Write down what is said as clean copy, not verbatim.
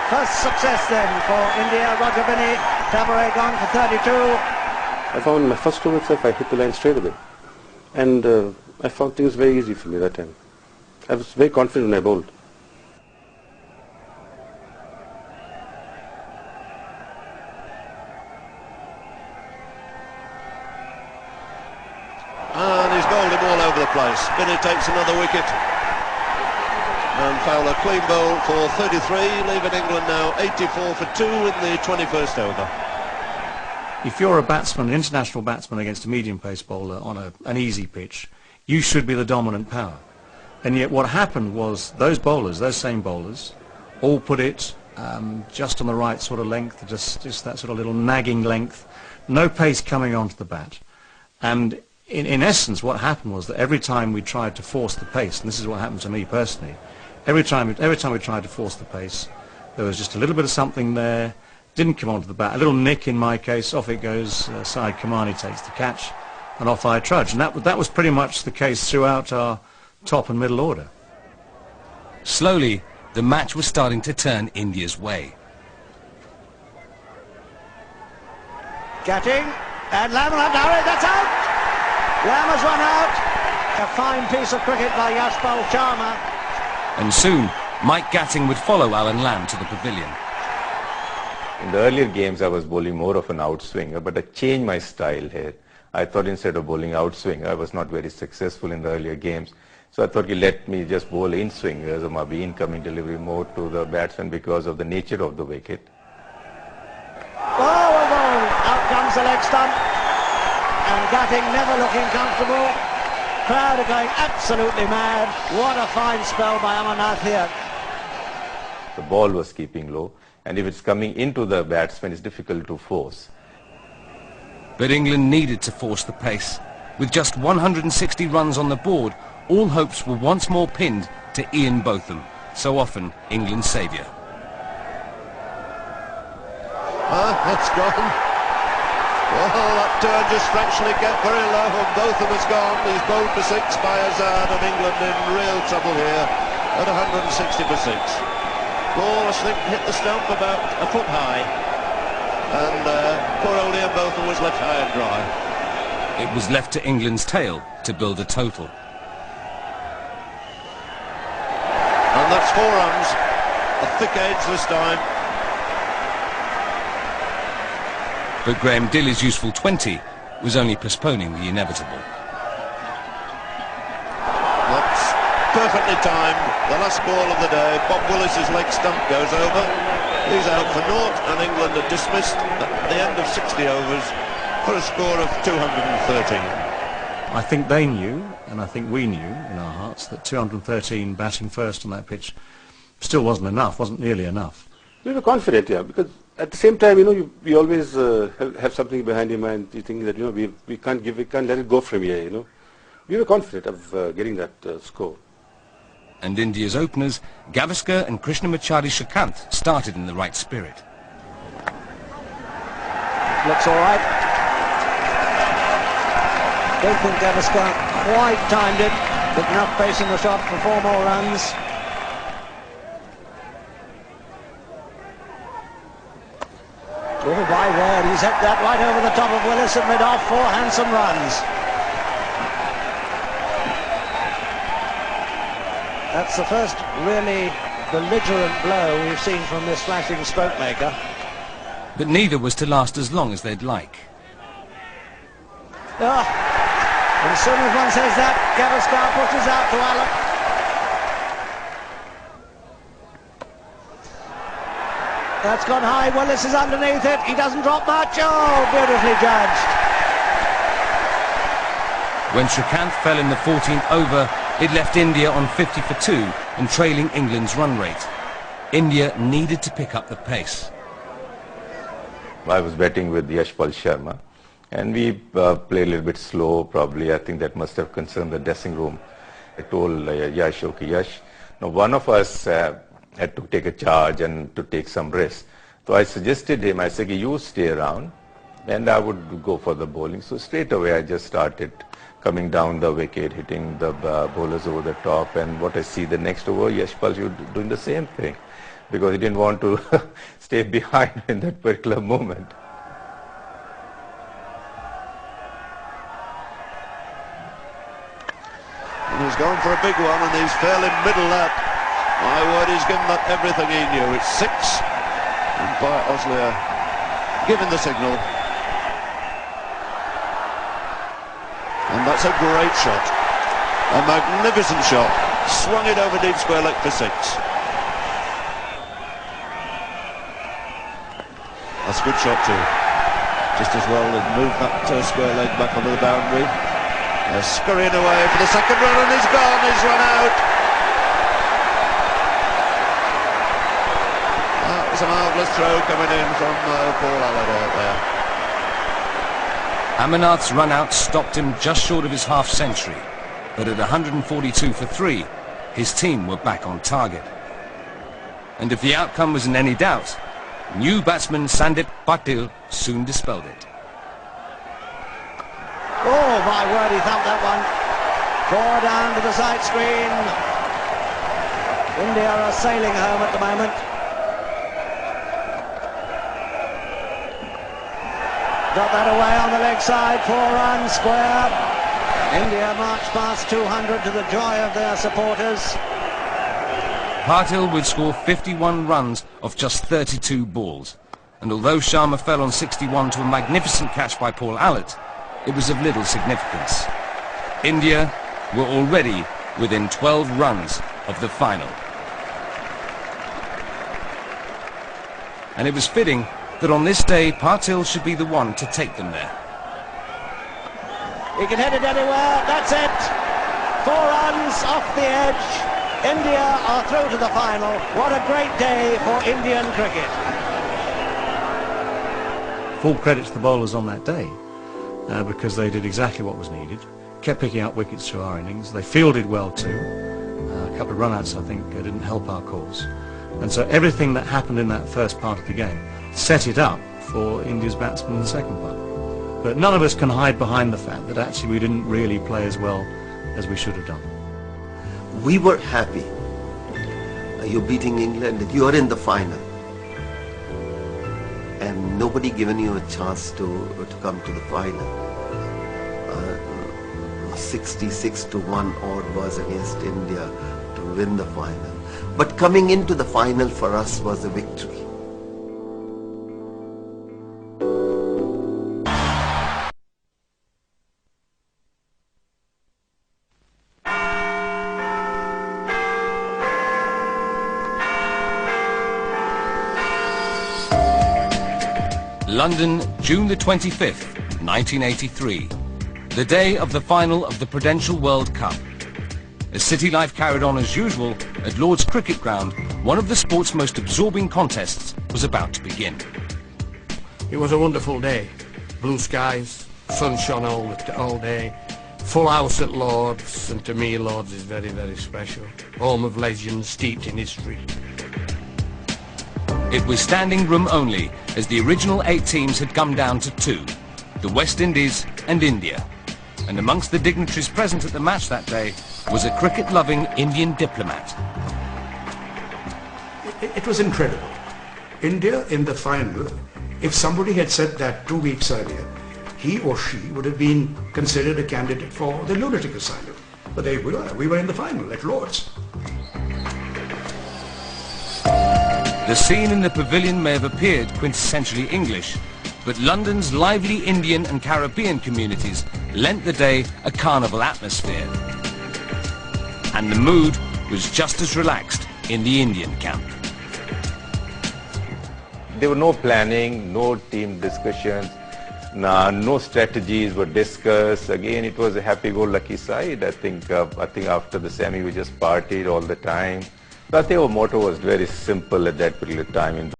First success then for India. Roger Binny, Tabaret gone for 32. I found my first over itself, I hit the line straight away. And I found things very easy for me that time. I was very confident when I bowled. And he's bowled him all over the place. Binny takes another wicket. And Fowler clean bowl for 33, leaving England now 84 for 2 in the 21st over. If you're a batsman, an international batsman against a medium pace bowler on an easy pitch, you should be the dominant power. And yet what happened was those bowlers, those same bowlers, all put it just on the right sort of length, just that sort of little nagging length, no pace coming onto the bat. And in essence what happened was that every time we tried to force the pace, and this is what happened to me personally, every time we tried to force the pace, there was just a little bit of something there, didn't come onto the bat, a little nick in my case, off it goes, Syed Kamani takes the catch, and off I trudge. And that was pretty much the case throughout our top and middle order. Slowly, the match was starting to turn India's way. Gatting, and Lam will have to hurry, that's out! Lam has run out. A fine piece of cricket by Yashpal Sharma. And soon, Mike Gatting would follow Alan Lamb to the pavilion. In the earlier games, I was bowling more of an outswinger, but I changed my style here. I thought instead of bowling outswinger, I was not very successful in the earlier games. So I thought, let me just bowl in-swingers or maybe incoming delivery more to the batsman because of the nature of the wicket. Oh, well done. Out comes the leg stump. And Gatting never looking comfortable. Crowd are going absolutely mad. What a fine spell by Amarnath here. The ball was keeping low, and if it's coming into the batsman, it's difficult to force. But England needed to force the pace. With just 160 runs on the board, all hopes were once more pinned to Ian Botham, so often England's saviour. That's gone. Well, that turn just fractionally get very low, and Botham has gone. He's bowled for 6 by Azad, and England in real trouble here at 160 for 6. Ball, I think, hit the stump about a foot high, and poor old Ian Botham was left high and dry. It was left to England's tail to build a total. And that's 4 runs, a thick edge this time. But Graham Dilley's useful 20 was only postponing the inevitable. That's perfectly timed. The last ball of the day, Bob Willis's leg stump goes over. He's out for naught, and England are dismissed at the end of 60 overs for a score of 213. I think they knew, and I think we knew in our hearts, that 213 batting first on that pitch still wasn't enough, wasn't nearly enough. We were confident, yeah, because at the same time, we always have something behind your mind. You think that, we can't let it go from here, We were confident of getting that score. And India's openers, Gavaskar and Krishnamacharya Srikanth, started in the right spirit. Looks all right. Don't think Gavaskar quite timed it, but enough pace in the shot for 4 more runs. Oh my word, he's hit that right over the top of Willis at mid-off. 4 handsome runs. That's the first really belligerent blow we've seen from this flashing stroke maker. But neither was to last as long as they'd like. Oh, and as soon as one says that, Gavaskar pushes out to Allen. That's gone high. Willis is underneath it. He doesn't drop much. Oh, beautifully judged. When Srikanth fell in the 14th over, it left India on 50 for 2 and trailing England's run rate. India needed to pick up the pace. I was batting with Yashpal Sharma, and we played a little bit slow, probably. I think that must have concerned the dressing room. I told Yash, okay, Yash, now one of us had to take a charge and to take some rest. So I suggested him, I said, you stay around, and I would go for the bowling. So straight away I just started coming down the wicket, hitting the bowlers over the top, and what I see the next over, Yashpal, you doing the same thing. because he didn't want to stay behind in that particular moment. And he's going for a big one, and he's fairly middle that. My word, he's given that everything he knew. It's 6, and Bart Osler giving the signal. And that's a great shot. A magnificent shot. Swung it over deep square leg for 6. That's a good shot too. Just as well as move that square leg back onto the boundary. They're scurrying away for the second run, and he's gone. He's run out. That was a marvellous throw coming in from Paul Allard out there. Amarnath's run-out stopped him just short of his half-century, but at 142 for 3, his team were back on target. And if the outcome was in any doubt, new batsman Sandip Patil soon dispelled it. Oh my word, he thumped that one. 4 down to the side screen. India are sailing home at the moment. Got that away on the leg side, 4 runs, square. India march past 200 to the joy of their supporters. Patil would score 51 runs off just 32 balls. And although Sharma fell on 61 to a magnificent catch by Paul Allard, it was of little significance. India were already within 12 runs of the final. And it was fitting that on this day Patil should be the one to take them there. He can hit it anywhere, that's it. 4 runs off the edge. India are through to the final. What a great day for Indian cricket. Full credit to the bowlers on that day, because they did exactly what was needed, kept picking up wickets through our innings. They fielded well too. A couple of run-outs, I think, didn't help our cause. And so everything that happened in that first part of the game set it up for India's batsmen in the second part. But none of us can hide behind the fact that actually we didn't really play as well as we should have done. We were happy. You're beating England, you're in the final. And nobody given you a chance to come to the final. 66 to 1 odd was against India to win the final. But coming into the final for us was a victory. London, June the 25th, 1983. The day of the final of the Prudential World Cup. As city life carried on as usual, at Lord's Cricket Ground, one of the sport's most absorbing contests was about to begin. It was a wonderful day. Blue skies, sun shone all day. Full house at Lord's, and to me Lord's is very, very special. Home of legends steeped in history. It was standing room only, as the original 8 teams had come down to 2, the West Indies and India. And amongst the dignitaries present at the match that day was a cricket-loving Indian diplomat. It was incredible. India in the final, if somebody had said that 2 weeks earlier, he or she would have been considered a candidate for the lunatic asylum. But there we were in the final at Lord's. The scene in the pavilion may have appeared quintessentially English, but London's lively Indian and Caribbean communities lent the day a carnival atmosphere. And the mood was just as relaxed in the Indian camp. There were no planning, no team discussions, no strategies were discussed. Again, it was a happy-go-lucky side. I think after the semi we just partied all the time. But I think our motto was very simple at that particular time.